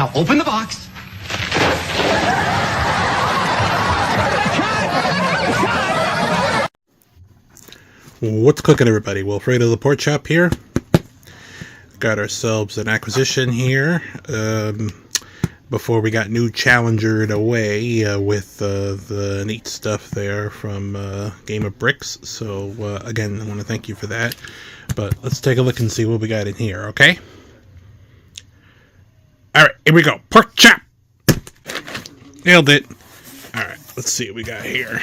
Now open the box. What's cooking, everybody? Wilfredo the Porkchop here. Got ourselves an acquisition here. Before we got new Challengered away with the neat stuff there from Game of Bricks. So again, I want to thank you for that. But let's take a look and see what we got in here, okay? Alright, here we go. Porkchop! Nailed it. Alright, let's see what we got here.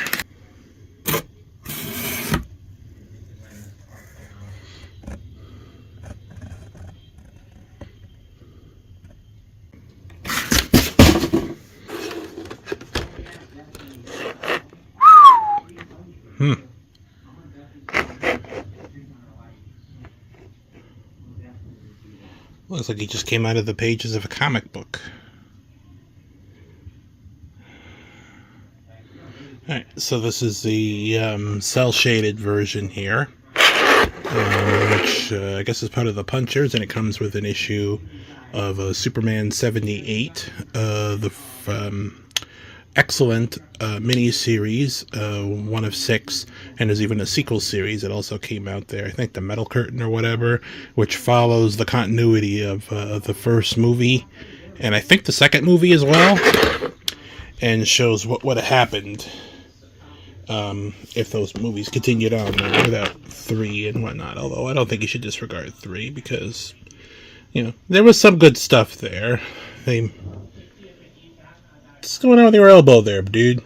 Looks like he just came out of the pages of a comic book. Alright, so this is the cel-shaded version here, which I guess is part of the Punchers, and it comes with an issue of Superman 78, the excellent mini-series, one of 6, and there's even a sequel series that also came out there, I think the Metal Curtain or whatever, which follows the continuity of the first movie, and I think the second movie as well, and shows what would have happened if those movies continued on without 3 and whatnot, although I don't think you should disregard 3, because, you know, there was some good stuff there. What's going on with your elbow there, dude?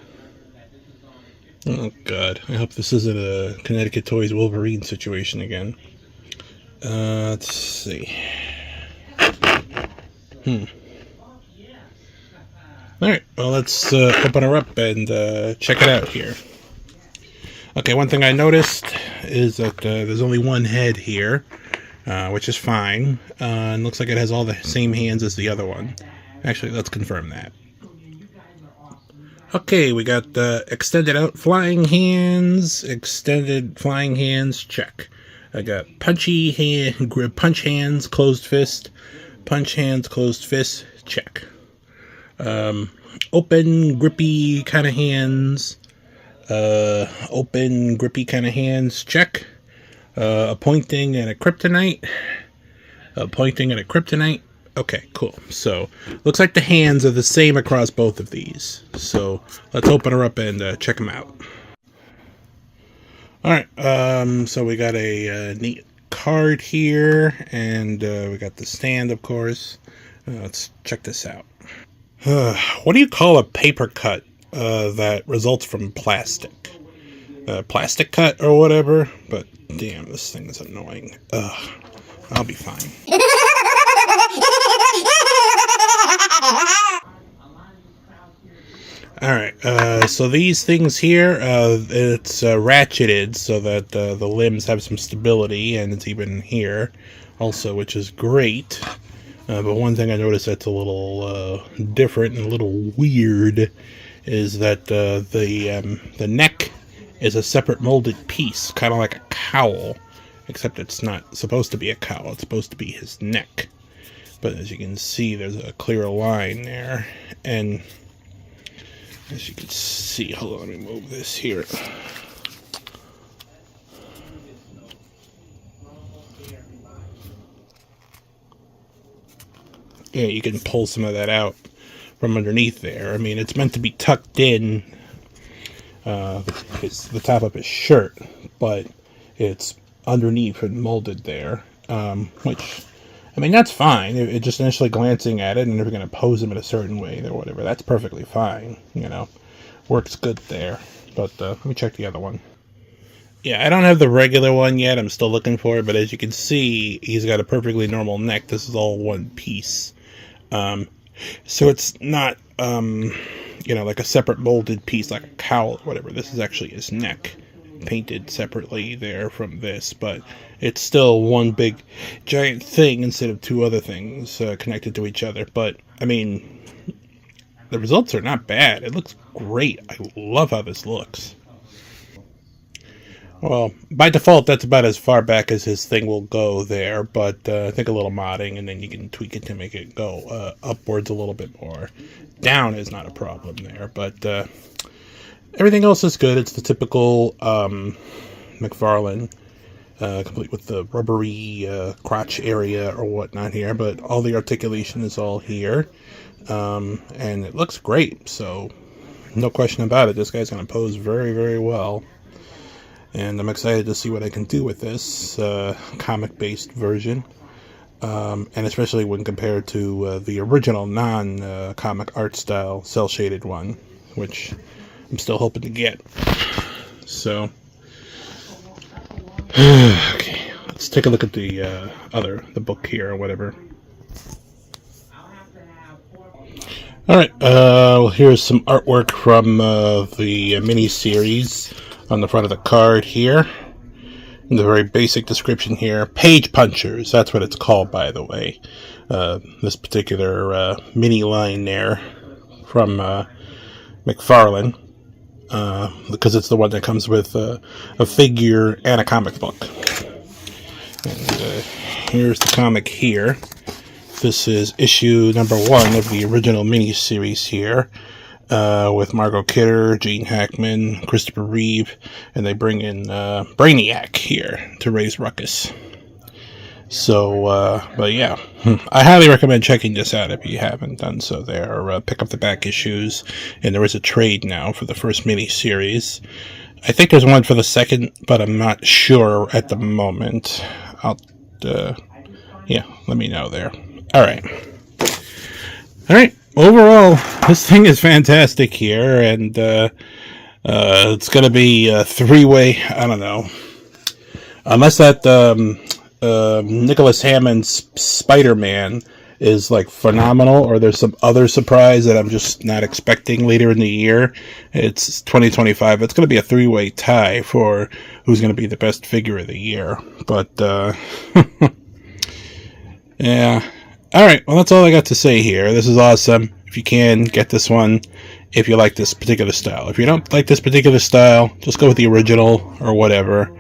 Oh, God. I hope this isn't a Connecticut Toys Wolverine situation again. Let's see. Alright, well, let's open her up and check it out here. Okay, one thing I noticed is that there's only one head here, which is fine. And looks like it has all the same hands as the other one. Actually, let's confirm that. Okay, we got extended out flying hands, check. I got punch hands, closed fist, punch hands, closed fist, check. Open, grippy kind of hands, check. A pointing and a kryptonite, Okay, cool. So, looks like the hands are the same across both of these. So, let's open her up and check them out. Alright, so we got a neat card here, and we got the stand, of course. Let's check this out. What do you call a paper cut that results from plastic? Plastic cut or whatever? But, damn, this thing is annoying. Ugh, I'll be fine. Alright, so these things here, it's ratcheted so that the limbs have some stability, and it's even here also, which is great. But one thing I noticed that's a little different and a little weird is that the neck is a separate molded piece, kind of like a cowl, except it's not supposed to be a cowl, it's supposed to be his neck. But as you can see, there's a clear line there, and as you can see, hold on, let me move this here. Yeah, you can pull some of that out from underneath there. I mean, it's meant to be tucked in the top of his shirt, but it's underneath and molded there, which, I mean, that's fine. It just initially glancing at it, and if you're going to pose him in a certain way or whatever, that's perfectly fine, you know. Works good there. But let me check the other one. Yeah, I don't have the regular one yet. I'm still looking for it, but as you can see, he's got a perfectly normal neck. This is all one piece. So it's not, you know, like a separate molded piece, like a cowl or whatever. This is actually his neck, painted separately there from this, but it's still one big giant thing instead of two other things connected to each other. But I mean, the results are not bad. It looks great. I love how this looks. Well, by default, that's about as far back as his thing will go there, but I think a little modding, and then you can tweak it to make it go upwards a little bit more. Down is not a problem there, but everything else is good. It's the typical McFarlane, complete with the rubbery crotch area or whatnot here, but all the articulation is all here, and it looks great, so no question about it. This guy's going to pose very, very well. And I'm excited to see what I can do with this comic-based version, and especially when compared to the original non-comic art style cel-shaded one, which I'm still hoping to get. So, okay, let's take a look at the book here or whatever. All right, well, here's some artwork from the mini-series on the front of the card here. The very basic description here. Page punchers, that's what it's called, by the way. This particular mini line there from McFarlane, because it's the one that comes with a figure and a comic book. And here's the comic here. This is issue number 1 of the original mini-series here. With Margot Kidder, Gene Hackman, Christopher Reeve, and they bring in Brainiac here to raise ruckus. So, but yeah, I highly recommend checking this out if you haven't done so there. Pick up the back issues, and there is a trade now for the first mini-series. I think there's one for the second, but I'm not sure at the moment. Yeah, let me know there. Alright. Overall, this thing is fantastic here, and it's going to be a 3-way, I don't know. Unless that Nicholas Hammond's Spider-Man is like phenomenal, or there's some other surprise that I'm just not expecting later in the year. It's 2025. It's going to be a 3-way tie for who's going to be the best figure of the year. But, yeah. Alright, well, that's all I got to say here. This is awesome. If you can, get this one if you like this particular style. If you don't like this particular style, just go with the original or whatever.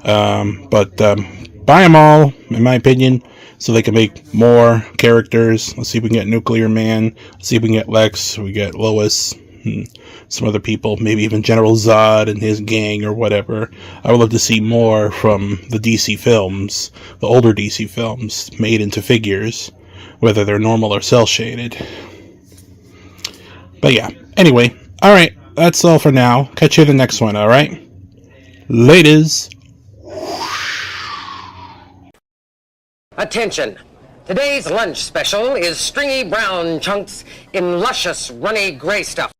But buy them all, in my opinion, so they can make more characters. Let's see if we can get Nuclear Man. Let's see if we can get Lex. We get Lois. And some other people, maybe even General Zod and his gang or whatever. I would love to see more from the DC films, the older DC films, made into figures, whether they're normal or cel-shaded. But yeah, anyway, alright, that's all for now. Catch you in the next one, alright? Laters. Attention! Today's lunch special is stringy brown chunks in luscious runny gray stuff.